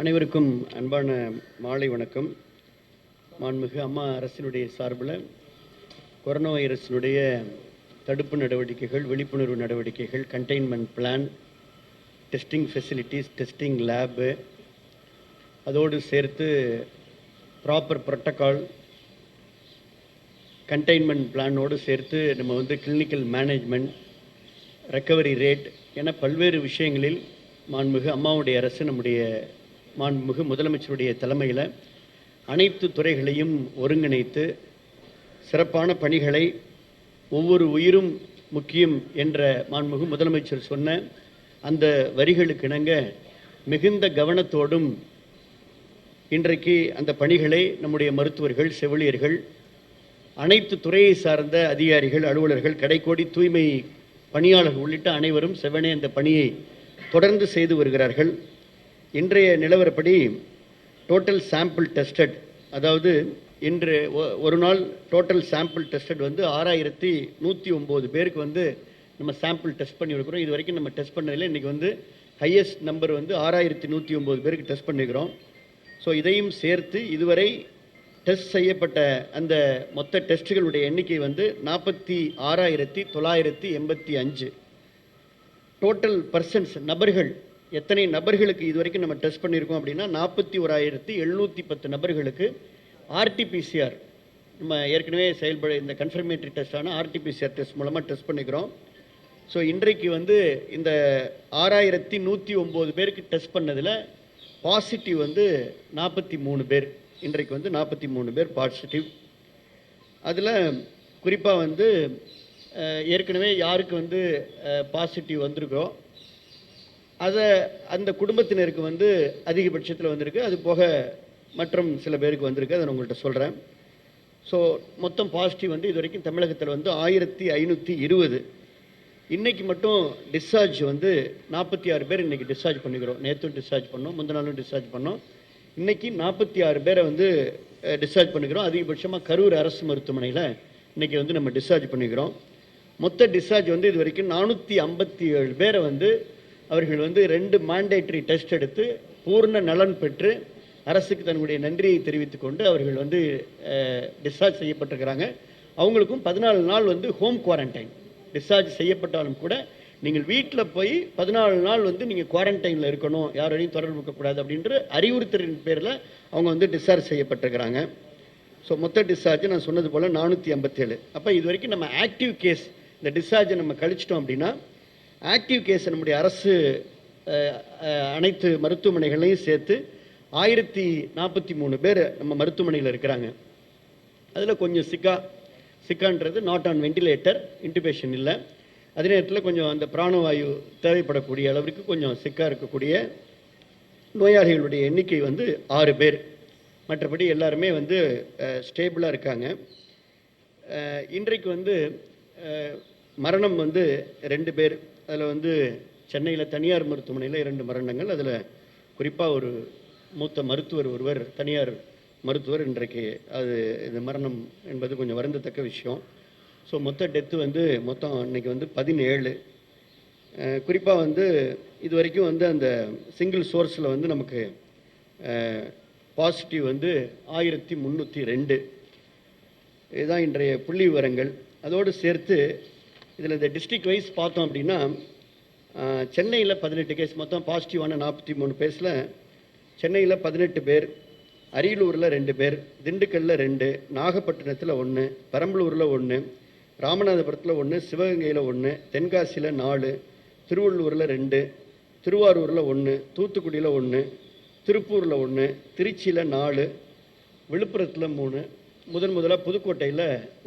அனைவருக்கும் அன்பான மாலை வணக்கம். மாண்புமிகு அம்மா அரசினுடைய சார்பில் கொரோனா வைரஸினுடைய தடுப்பு நடவடிக்கைகள், விழிப்புணர்வு நடவடிக்கைகள், containment plan, testing facilities, testing lab, அதோடு சேர்த்து ப்ராப்பர் ப்ரோட்டோகால், கண்டெய்ன்மெண்ட் பிளானோடு சேர்த்து நம்ம கிளினிக்கல் மேனேஜ்மெண்ட், ரெக்கவரி ரேட் என பல்வேறு விஷயங்களில் மாண்புமிகு அம்மாவுடைய அரசு, நம்முடைய மாண்புமிகு முதலமைச்சருடைய தலைமையில் அனைத்து துறைகளையும் ஒருங்கிணைத்து சிறப்பான பணிகளை, ஒவ்வொரு உயிரும் முக்கியம் என்ற மாண்புமிகு முதலமைச்சர் சொன்ன அந்த வரிகளுக்கு இணங்க மிகுந்த கவனத்தோடும் இன்றைக்கு அந்த பணிகளை நம்முடைய மருத்துவர்கள், செவிலியர்கள், அனைத்து துறையை சார்ந்த அதிகாரிகள், அலுவலர்கள், கடைக்கோடி தூய்மை பணியாளர்கள் உள்ளிட்ட அனைவரும் செவனே அந்த பணியை தொடர்ந்து செய்து வருகிறார்கள். இன்றைய நிலவரப்படி டோட்டல் சாம்பிள் டெஸ்டட், அதாவது இன்று ஒரு நாள் டோட்டல் சாம்பிள் டெஸ்டட் 6109 பேருக்கு நம்ம சாம்பிள் டெஸ்ட் பண்ணியிருக்கிறோம். இது வரைக்கும் நம்ம டெஸ்ட் பண்ணதில் இன்றைக்கி ஹையஸ்ட் நம்பர் 6109 பேருக்கு டெஸ்ட் பண்ணியிருக்கிறோம். ஸோ இதையும் சேர்த்து இதுவரை டெஸ்ட் செய்யப்பட்ட அந்த மொத்த டெஸ்ட்டுகளுடைய எண்ணிக்கை 46,985. டோட்டல் பர்சன்ஸ், நபர்கள், எத்தனை நபர்களுக்கு இதுவரைக்கும் நம்ம டெஸ்ட் பண்ணியிருக்கோம் அப்படின்னா 41,710 நபர்களுக்கு ஆர்டிபிசிஆர், நம்ம ஏற்கனவே செயல்பட இந்த கன்ஃபர்மேட்டரி டெஸ்டான ஆர்டிபிசிஆர் டெஸ்ட் மூலமாக டெஸ்ட் பண்ணிக்கிறோம். ஸோ இன்றைக்கு இந்த 6109 பேருக்கு டெஸ்ட் பண்ணதில் பாசிட்டிவ் 43 பேர். இன்றைக்கு 43 பேர் பாசிட்டிவ். அதில் குறிப்பாக ஏற்கனவே யாருக்கு பாசிட்டிவ் வந்திருக்கோ அதை அந்த குடும்பத்தினருக்கு அதிகபட்சத்தில் வந்திருக்கு. அது போக மற்றும் சில பேருக்கு வந்திருக்கு. அதை நான் உங்கள்கிட்ட சொல்கிறேன். ஸோ மொத்தம் பாசிட்டிவ் இது வரைக்கும் தமிழகத்தில் 1520. இன்றைக்கி மட்டும் டிஸ்சார்ஜ் 46 பேர் இன்றைக்கி டிஸ்சார்ஜ் பண்ணிக்கிறோம். நேற்றும் டிஸ்சார்ஜ் பண்ணோம், முந்தின நாளும் டிஸ்சார்ஜ் பண்ணோம். இன்றைக்கி 46 பேரை டிஸ்சார்ஜ் பண்ணிக்கிறோம். அதிகபட்சமாக கரூர் அரசு மருத்துவமனையில் இன்றைக்கி நம்ம டிஸ்சார்ஜ் பண்ணிக்கிறோம். மொத்த டிஸ்சார்ஜ் இது வரைக்கும் 457 பேரை அவர்கள் 2 மாண்டேட்டரி டெஸ்ட் எடுத்து பூர்ண நலன் பெற்று அரசுக்கு தன்னுடைய நன்றியை தெரிவித்துக் கொண்டு அவர்கள் டிஸ்சார்ஜ் செய்யப்பட்டிருக்கிறாங்க. அவங்களுக்கும் 14 நாள் ஹோம் குவாரண்டைன். டிஸ்சார்ஜ் செய்யப்பட்டாலும் கூட நீங்கள் வீட்டில் போய் 14 நாள் நீங்கள் குவாரண்டைனில் இருக்கணும், யாரோடையும் தொடர்பு இருக்கக்கூடாது அப்படின்ற அறிவுறுத்தலின் பேரில் அவங்க டிஸ்சார்ஜ் செய்யப்பட்டிருக்கிறாங்க. ஸோ மொத்த டிஸ்சார்ஜ் நான் சொன்னது போல் 457. அப்போ இது வரைக்கும் நம்ம ஆக்டிவ் கேஸ், இந்த டிஸ்சார்ஜை நம்ம கழிச்சிட்டோம் அப்படின்னா ஆக்டிவ் கேஸ் நம்முடைய அரசு அனைத்து மருத்துவமனைகளையும் சேர்த்து 1043 பேர் நம்ம மருத்துவமனையில் இருக்கிறாங்க. அதில் கொஞ்சம் சிக்கான்றது நாட் ஆன் வெண்டிலேட்டர், இன்டிபேஷன் இல்லை. அதே நேரத்தில் கொஞ்சம் அந்த பிராணவாயு தேவைப்படக்கூடிய அளவிற்கு கொஞ்சம் சிக்காக இருக்கக்கூடிய நோயாளிகளுடைய எண்ணிக்கை 6 பேர். மற்றபடி எல்லாருமே ஸ்டேபிளாக இருக்காங்க. இன்றைக்கு மரணம் 2 பேர். அதில் சென்னையில் தனியார் மருத்துவமனையில் 2 மரணங்கள். அதில் குறிப்பாக ஒரு மூத்த மருத்துவர் ஒருவர், தனியார் மருத்துவர், இன்றைக்கு இது மரணம் என்பது கொஞ்சம் வருந்தத்தக்க விஷயம். ஸோ மொத்த டெத்து மொத்தம் இன்றைக்கி 17. குறிப்பாக இது வரைக்கும் அந்த சிங்கிள் சோர்ஸில் நமக்கு பாசிட்டிவ் 1302. இதுதான் இன்றைய புள்ளி விவரங்கள். அதோடு சேர்த்து இதில் இந்த டிஸ்ட்ரிக்ட் வைஸ் பார்த்தோம் அப்படின்னா சென்னையில் 18 கேஸ், மொத்தம் பாசிட்டிவான 43 பேஸில் சென்னையில் 18 பேர், அரியலூரில் 2 பேர், திண்டுக்கல்லில் 2, நாகப்பட்டினத்தில் 1, பெரம்பலூரில் 1, ராமநாதபுரத்தில் 1, சிவகங்கையில் 1, தென்காசியில் 4, திருவள்ளூரில் 2, திருவாரூரில் 1, தூத்துக்குடியில் 1, திருப்பூரில் 1, திருச்சியில் 4, விழுப்புரத்தில் 3, முதலாக புதுக்கோட்டையில்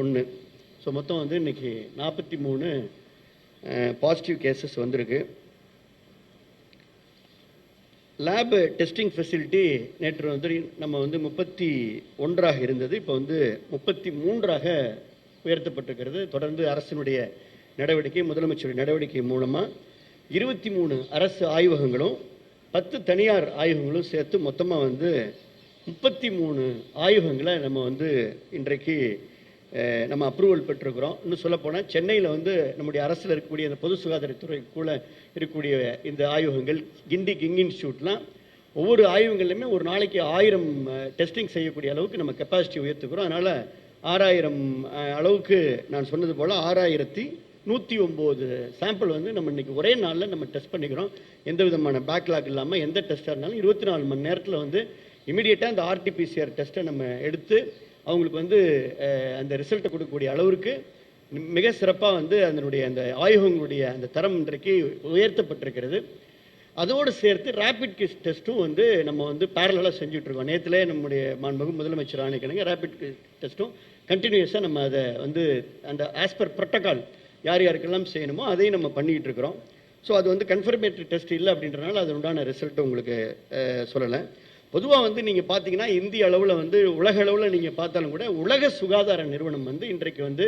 1. ஸோ மொத்தம் இன்றைக்கி 43 பாசிட்டிவ் கேசஸ் வந்திருக்கு. லேப் டெஸ்டிங் ஃபெசிலிட்டி நேற்று நம்ம 31ஆக இருந்தது, இப்போ 33ஆக உயர்த்தப்பட்டிருக்கிறது. தொடர்ந்து அரசினுடைய நடவடிக்கை, முதலமைச்சருடைய நடவடிக்கை மூலமாக 23 அரசு ஆய்வகங்களும் 10 தனியார் ஆய்வகங்களும் சேர்த்து மொத்தமாக 33 ஆய்வகங்களை நம்ம இன்றைக்கு நம்ம அப்ரூவல் பெற்றிருக்கிறோம். இன்னும் சொல்லப்போனால் சென்னையில் நம்முடைய அரசில் இருக்கக்கூடிய அந்த பொது சுகாதாரத்துறைக்குள்ளே இருக்கக்கூடிய இந்த ஆய்வகங்கள், கிண்டி கிங் இன்ஸ்டியூட்லாம் ஒவ்வொரு ஆய்வுகள்லையுமே ஒரு நாளைக்கு 1000 டெஸ்டிங் செய்யக்கூடிய அளவுக்கு நம்ம கெப்பாசிட்டி உயர்த்துக்கிறோம். அதனால் 6000 அளவுக்கு நான் சொன்னது போல் 6109 சாம்பிள் வந்து நம்ம இன்றைக்கி ஒரே நாளில் நம்ம டெஸ்ட் பண்ணிக்கிறோம். எந்த விதமான பேக்லாக் இல்லாமல் எந்த டெஸ்ட்டாக இருந்தாலும் 24 மணி நேரத்தில் வந்து இமீடியட்டாக அந்த ஆர்டிபிசிஆர் டெஸ்ட்டை நம்ம எடுத்து அவங்களுக்கு வந்து அந்த ரிசல்ட்டை கொடுக்கக்கூடிய அளவிற்கு மிக சிறப்பாக வந்து அதனுடைய அந்த ஆய்வகங்களுடைய அந்த தரம் இன்றைக்கு உயர்த்தப்பட்டிருக்கிறது. அதோடு சேர்த்து ரேபிட் கிட் டெஸ்ட்டும் வந்து நம்ம வந்து பேரலாக செஞ்சுட்ருக்கோம். நேற்றுலே நம்முடைய மாண்புமிகு முதலமைச்சர் ஆணைக்கிணங்க ரேபிட் கிட் டெஸ்ட்டும் கண்டினியூஸாக நம்ம அதை வந்து அந்த ஆஸ் பர் ப்ரோட்டோகால் யார் யாருக்கெல்லாம் செய்யணுமோ அதையும் நம்ம பண்ணிகிட்டு இருக்கிறோம். ஸோ அது வந்து கன்ஃபர்மேட்டரி டெஸ்ட் இல்லை அப்படின்றனால அது உண்டான ரிசல்ட்டை உங்களுக்கு சொல்லலை. பொதுவாக வந்து நீங்கள் பார்த்தீங்கன்னா இந்திய அளவில் வந்து உலக அளவில் நீங்கள் பார்த்தாலும் கூட உலக சுகாதார நிறுவனம் வந்து இன்றைக்கு வந்து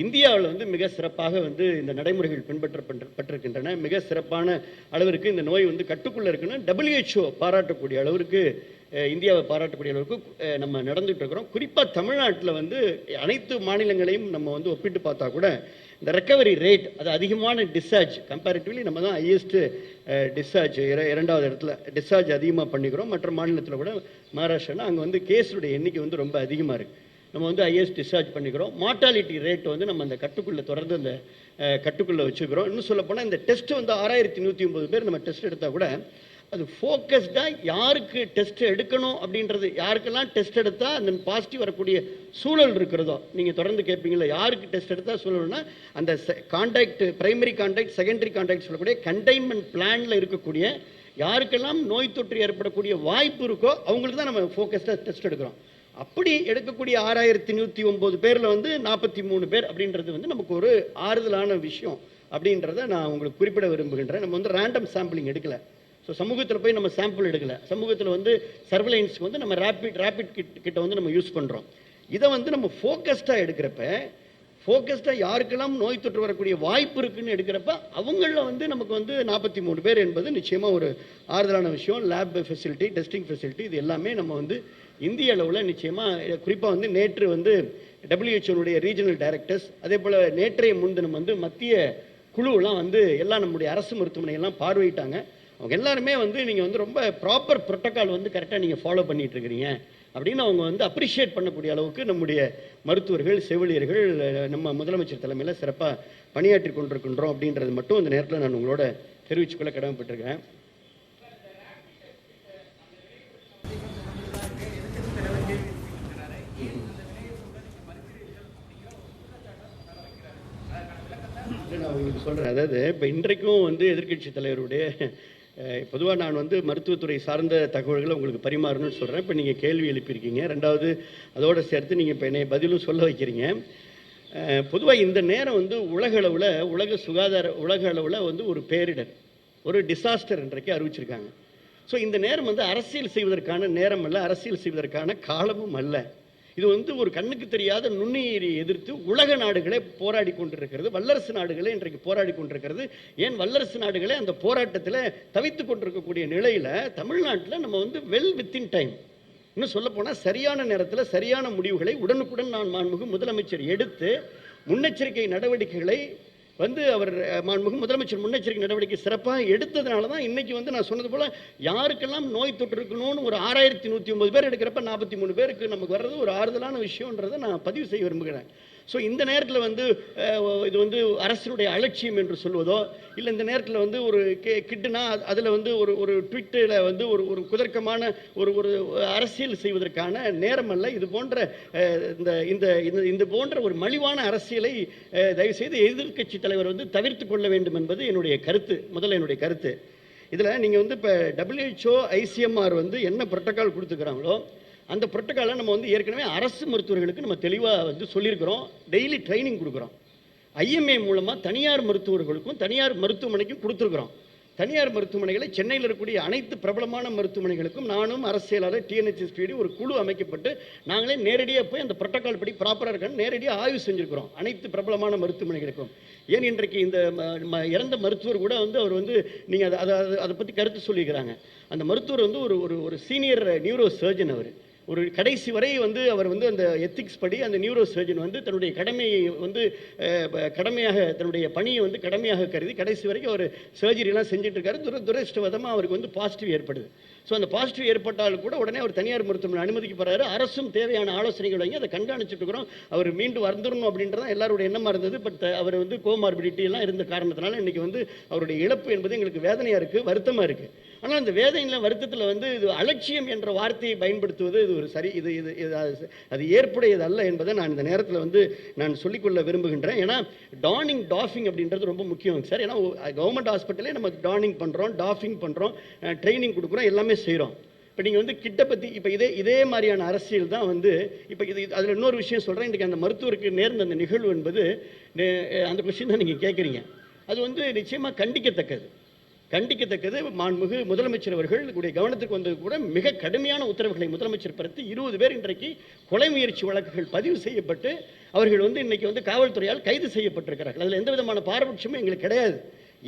இந்தியாவில் வந்து மிக சிறப்பாக வந்து இந்த நடைமுறைகள் பின்பற்றப்பட்டிருக்கின்றன. மிக சிறப்பான அளவிற்கு இந்த நோய் வந்து கட்டுக்குள்ளே இருக்குன்னு WHO பாராட்டக்கூடிய அளவிற்கு இந்தியாவை பாராட்டக்கூடிய அளவுக்கு நம்ம நடந்துகிட்டு இருக்கிறோம். குறிப்பாக தமிழ்நாட்டில் வந்து அனைத்து மாநிலங்களையும் நம்ம வந்து ஒப்பிட்டு பார்த்தா கூட இந்த ரெக்கவரி ரேட் அது அதிகமான டிஸ்சார்ஜ் கம்பேரிட்டிவ்லி நம்ம தான் ஹையஸ்ட்டு டிஸ்சார்ஜ் 2வது இடத்துல டிஸ்சார்ஜ் அதிகமாக பண்ணிக்கிறோம். மற்ற மாநிலத்தில் கூட மகாராஷ்டிரானா அங்கே வந்து கேஸுடைய எண்ணிக்கை வந்து ரொம்ப அதிகமாக இருக்குது. நம்ம வந்து ஹையஸ்ட் டிஸ்சார்ஜ் பண்ணிக்கிறோம். மார்ட்டாலிட்டி ரேட் வந்து நம்ம அந்த கட்டுக்குள்ளே தொடர்ந்து அந்த கட்டுக்குள்ளே வச்சுக்கிறோம். இன்னும் சொல்ல போனால் இந்த டெஸ்ட் வந்து 6109 பேர் நம்ம டெஸ்ட் எடுத்தால் கூட அது ஃபோக்கஸ்டாக யாருக்கு டெஸ்ட் எடுக்கணும் அப்படின்றது, யாருக்கெல்லாம் டெஸ்ட் எடுத்தால் அந்த பாசிட்டிவ் வரக்கூடிய சூழல் இருக்கிறதோ நீங்கள் தொடர்ந்து கேட்பீங்களா, யாருக்கு டெஸ்ட் எடுத்தால் சொல்லணும்னா அந்த contact primary contact secondary contact சொல்லக்கூடிய கண்டெய்ன்மெண்ட் பிளானில் இருக்கக்கூடிய யாருக்கெல்லாம் நோய் தொற்று ஏற்படக்கூடிய வாய்ப்பு இருக்கோ அவங்களுக்கு தான் நம்ம ஃபோக்கஸ்டாக டெஸ்ட் எடுக்கிறோம். அப்படி எடுக்கக்கூடிய 6109 பேரில் வந்து 43 பேர் அப்படின்றது வந்து நமக்கு ஒரு ஆறுதலான விஷயம் அப்படின்றத நான் உங்களுக்கு குறிப்பிட விரும்புகின்றேன். நம்ம வந்து ரேண்டம் சாம்பிளிங் எடுக்கலை. ஸோ சமூகத்தில் போய் நம்ம சாம்பிள் எடுக்கலை. சமூகத்தில் வந்து சர்வலைன்ஸ்க்கு வந்து நம்ம ரேபிட் கிட்ட வந்து நம்ம யூஸ் பண்ணுறோம். இதை வந்து நம்ம ஃபோக்கஸ்டாக எடுக்கிறப்ப ஃபோக்கஸ்டாக யாருக்கெல்லாம் நோய் தொற்று வரக்கூடிய வாய்ப்பு இருக்குன்னு எடுக்கிறப்ப அவங்களில் வந்து நமக்கு வந்து 43 பேர் என்பது நிச்சயமாக ஒரு ஆறுதலான விஷயம். லேப் ஃபெசிலிட்டி, டெஸ்டிங் ஃபெசிலிட்டி இது எல்லாமே நம்ம வந்து இந்திய அளவில் நிச்சயமாக குறிப்பாக வந்து நேற்று வந்து WHO ரீஜனல் டைரக்டர்ஸ் அதே போல் நேற்றைய முன்தினம் வந்து மத்திய குழுவெல்லாம் வந்து எல்லாம் நம்முடைய அரசு மருத்துவமனையெல்லாம் பார்வையிட்டாங்க. அவங்க எல்லாருமே வந்து நீங்கள் வந்து ரொம்ப ப்ராப்பர் ப்ரோட்டோக்கால் வந்து கரெக்டாக நீங்கள் ஃபாலோ பண்ணிகிட்டு இருக்கிறீங்க அப்படின்னு அவங்க வந்து அப்ரிஷியேட் பண்ணக்கூடிய அளவுக்கு நம்முடைய மருத்துவர்கள் செவிலியர்கள் நம்ம முதலமைச்சர் தலைமையில் சிறப்பாக பணியாற்றி கொண்டிருக்கின்றோம் அப்படின்றது மட்டும் இந்த நேரத்தில் நான் உங்களோட தெரிவிச்சுக்கொள்ள கடமைப்பட்டிருக்கேன். நான் உங்களுக்கு சொல்கிறேன், அதாவது இப்போ இன்றைக்கும் வந்து எதிர்க்கட்சி தலைவருடைய பொதுவாக நான் வந்து மருத்துவத்துறை சார்ந்த தகவல்களை உங்களுக்கு பரிமாறணும்னு சொல்கிறேன். இப்போ நீங்கள் கேள்வி எழுப்பியிருக்கீங்க. 2வது அதோடு சேர்த்து நீங்கள் இப்போ என்னை பதிலும் சொல்ல வைக்கிறீங்க. பொதுவாக இந்த நேரம் வந்து உலக அளவில் வந்து ஒரு பேரிடர், ஒரு டிசாஸ்டர் இன்றைக்கு அறிவிச்சிருக்காங்க. ஸோ இந்த நேரம் வந்து அரசியல் செய்வதற்கான நேரம் அல்ல, அரசியல் செய்வதற்கான காலமும் அல்ல. இது வந்து ஒரு கண்ணுக்கு தெரியாத நுண்ணுயிரை எதிர்த்து உலக நாடுகளே போராடி கொண்டிருக்கிறது. வல்லரசு நாடுகளே இன்றைக்கு போராடி கொண்டிருக்கிறது. ஏன் வல்லரசு நாடுகளே அந்த போராட்டத்தில் தவித்து கொண்டிருக்கக்கூடிய நிலையில் தமிழ்நாட்டில் நம்ம வந்து வெல் வித்தின் டைம், இன்னும் சொல்லப்போனால் சரியான நேரத்தில் சரியான முடிவுகளை உடனுக்குடன் நான் மாண்புமிகு முதலமைச்சர் எடுத்து முன்னெச்சரிக்கை நடவடிக்கைகளை வந்து அவர் மாண்புமிகு முதலமைச்சர் முன்னெச்சரிக்கை நடவடிக்கை சிறப்பாக எடுத்ததுனால தான் இன்றைக்கி வந்து நான் சொன்னது போல் யாருக்கெல்லாம் நோய் தொற்று இருக்கணும்னு ஒரு 6109 பேர் எடுக்கிறப்ப 43 பேருக்கு நமக்கு வர்றது ஒரு ஆறுதலான விஷயன்றதை நான் பதிவு செய்ய விரும்புகிறேன். ஸோ இந்த நேரத்தில் வந்து இது வந்து அரசினுடைய அலட்சியம் என்று சொல்வதோ இல்லை இந்த நேரத்தில் வந்து ஒரு கிட்டுனா அதில் வந்து ஒரு ட்விட்டில் வந்து ஒரு குதர்க்கமான ஒரு அரசியல் செய்வதற்கான நேரம் அல்ல. இது போன்ற இந்த போன்ற ஒரு மலிவான அரசியலை தயவுசெய்து எதிர்க்கட்சி தலைவர் வந்து தவிர்த்து கொள்ள வேண்டும் என்பது என்னுடைய கருத்து. முதல்ல என்னுடைய கருத்து இதில் நீங்கள் வந்து இப்போ WHO ICMR வந்து என்ன புரோட்டோக்கால் கொடுத்துக்கிறாங்களோ அந்த புரோட்டோக்காலை நம்ம வந்து ஏற்கனவே அரசு மருத்துவர்களுக்கு நம்ம தெளிவாக வந்து சொல்லியிருக்கிறோம். டெய்லி ட்ரைனிங் கொடுக்குறோம். IMA மூலமாக தனியார் மருத்துவர்களுக்கும் தனியார் மருத்துவமனைக்கும் கொடுத்துருக்குறோம். தனியார் மருத்துவமனைகளை சென்னையில் இருக்கக்கூடிய அனைத்து பிரபலமான மருத்துவமனைகளுக்கும் நானும் அரசியலாளர் TNHSPD ஒரு குழு அமைக்கப்பட்டு நாங்களே நேரடியாக போய் அந்த புரோட்டோக்கால் படி ப்ராப்பராக இருக்கான்னு நேரடியாக ஆய்வு செஞ்சுருக்கிறோம் அனைத்து பிரபலமான மருத்துவமனைகளுக்கும். ஏன் இன்றைக்கு இந்த இறந்த மருத்துவர் கூட வந்து அவர் வந்து நீங்கள் அதை பற்றி கருத்து சொல்லியிருக்கிறாங்க. அந்த மருத்துவர் வந்து ஒரு சீனியர் நியூரோ சர்ஜன். அவர் ஒரு கடைசி வரை வந்து அவர் வந்து அந்த எத்திக்ஸ் படி அந்த நியூரோ சர்ஜன் வந்து தன்னுடைய கடமையை வந்து கடமையாக தன்னுடைய பணியை வந்து கடமையாக கருதி கடைசி வரைக்கும் அவர் சர்ஜரிலாம் செஞ்சுட்டு இருக்காரு. துரதிருஷ்டவதமாக அவருக்கு வந்து பாசிட்டிவ் ஏற்படுது. ஸோ அந்த பாசிட்டிவ் ஏற்பட்டாலும் கூட உடனே அவர் தனியார் மருத்துவமனை அனுமதிக்கு போறாரு. அரசும் தேவையான ஆலோசனைகள் வாங்கி அதை கண்காணிச்சுட்டு இருக்கிறோம். அவர் மீண்டும் வந்துடணும் அப்படின்றதான் எல்லாருடைய எண்ணமாக இருந்தது. பட் அவர் வந்து கோமார்பிடிட்டி எல்லாம் இருந்த காரணத்தினால இன்னைக்கு வந்து அவருடைய இழப்பு என்பது எங்களுக்கு வேதனையாக இருக்குது, வருத்தமாக இருக்குது. ஆனால் அந்த வேதனையில் வருத்தத்தில் வந்து இது அலட்சியம் என்ற வார்த்தையை பயன்படுத்துவது இது ஒரு சரி இது இது அது ஏற்புடையது அல்ல என்பதை நான் இந்த நேரத்தில் வந்து நான் சொல்லிக்கொள்ள விரும்புகின்றேன். ஏன்னா டாஃபிங் அப்படின்றது ரொம்ப முக்கியம் சார். ஏன்னா கவர்மெண்ட் ஹாஸ்பிட்டலே நம்ம டானிங் பண்ணுறோம், டாஃபிங் பண்ணுறோம், ட்ரைனிங் கொடுக்குறோம், எல்லாமே செய்கிறோம். இப்போ நீங்கள் வந்து கிட்ட பற்றி இப்போ இதே மாதிரியான அரசியல் தான் வந்து இப்போ அதில் இன்னொரு விஷயம் சொல்கிறேன். இன்றைக்கி அந்த மருத்துவருக்கு நேர்ந்த அந்த நிகழ்வு என்பது அந்த கொஸ்டின் தான் நீங்கள் கேட்குறீங்க. அது வந்து நிச்சயமாக கண்டிக்கத்தக்கது. மாண்புமிகு முதலமைச்சர் அவர்கள் கவனத்துக்கு வந்தது கூட மிக கடுமையான உத்தரவுகளை முதலமைச்சர் பிறத்து 20 பேர் இன்றைக்கு கொலை முயற்சி வழக்குகள் பதிவு செய்யப்பட்டு அவர்கள் வந்து இன்னைக்கு வந்து காவல்துறையால் கைது செய்யப்பட்டிருக்கிறார்கள். அதில் எந்த விதமான பாரபட்சமும் எங்களுக்கு கிடையாது.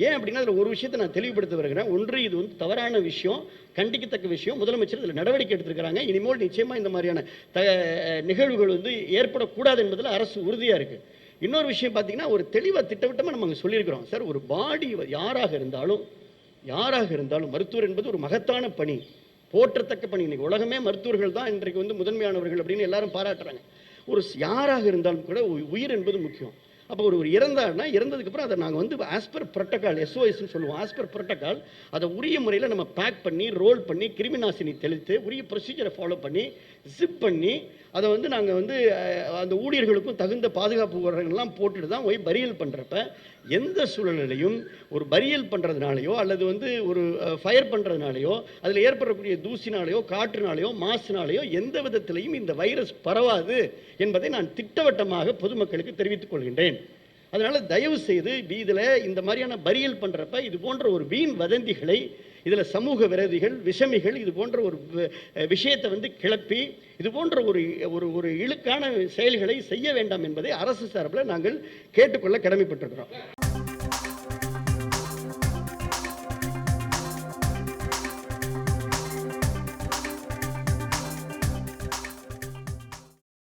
ஏன் அப்படின்னா அதில் ஒரு விஷயத்தை நான் தெளிவுபடுத்த வருகிறேன். ஒன்று, இது வந்து தவறான விஷயம், கண்டிக்கத்தக்க விஷயம். முதலமைச்சர் இதில் நடவடிக்கை எடுத்திருக்கிறாங்க. இனிமேல் நிச்சயமாக இந்த மாதிரியான நிகழ்வுகள் வந்து ஏற்படக்கூடாது என்பதில் அரசு உறுதியாக இருக்குது. இன்னொரு விஷயம் பார்த்தீங்கன்னா ஒரு தெளிவாக திட்டவட்டமாக நம்ம அங்கே சொல்லியிருக்கிறோம் சார். ஒரு பாடி யாராக இருந்தாலும் மருத்துவர் என்பது ஒரு மகத்தான பணி, போற்றத்தக்க பணி. இன்னைக்கு உலகமே மருத்துவர்கள் தான் இன்றைக்கு வந்து முதன்மையானவர்கள் அப்படின்னு எல்லாரும் பாராட்டுறாங்க. ஒரு யாராக இருந்தாலும் கூட உயிர் என்பது முக்கியம். அப்போ ஒரு இறந்தாருன்னா இறந்ததுக்கப்புறம் அதை நாங்கள் வந்து ஆஸ்பர் புரோட்டோகால், SOSன்னு சொல்லுவோம், ஆஸ்பர் புரோட்டோகால் அதை உரிய முறையில் நம்ம பேக் பண்ணி ரோல் பண்ணி கிருமிநாசினி தெளித்து உரிய ப்ரொசீஜரை ஃபாலோ பண்ணி ஜிப் பண்ணி அதை வந்து நாங்கள் வந்து அந்த ஊழியர்களுக்கும் தகுந்த பாதுகாப்பு உபகரணங்கள்லாம் போட்டுட்டு தான் போய் பரியல் பண்ணுறப்ப எந்த சூழ்நிலையும் ஒரு பரியல் பண்ணுறதுனாலையோ அல்லது வந்து ஒரு ஃபயர் பண்ணுறதுனாலையோ அதில் ஏற்படக்கூடிய தூசினாலேயோ காற்றுனாலேயோ மாசுனாலேயோ எந்த விதத்திலையும் இந்த வைரஸ் பரவாது என்பதை நான் திட்டவட்டமாக பொதுமக்களுக்கு தெரிவித்துக் கொள்கின்றேன். அதனால் தயவு செய்து இதில் இந்த மாதிரியான பரியல் பண்ணுறப்ப இது போன்ற ஒரு வீண் வதந்திகளை, இதில் சமூக விரோதிகள், விஷமிகள் இது போன்ற ஒரு விஷயத்தை வந்து கிளப்பி இது போன்ற ஒரு இழுக்கான செயல்களை செய்ய வேண்டாம் என்பதை அரசு சார்பில் நாங்கள் கேட்டுக்கொள்ள கடமைப்பட்டிருக்கிறோம்.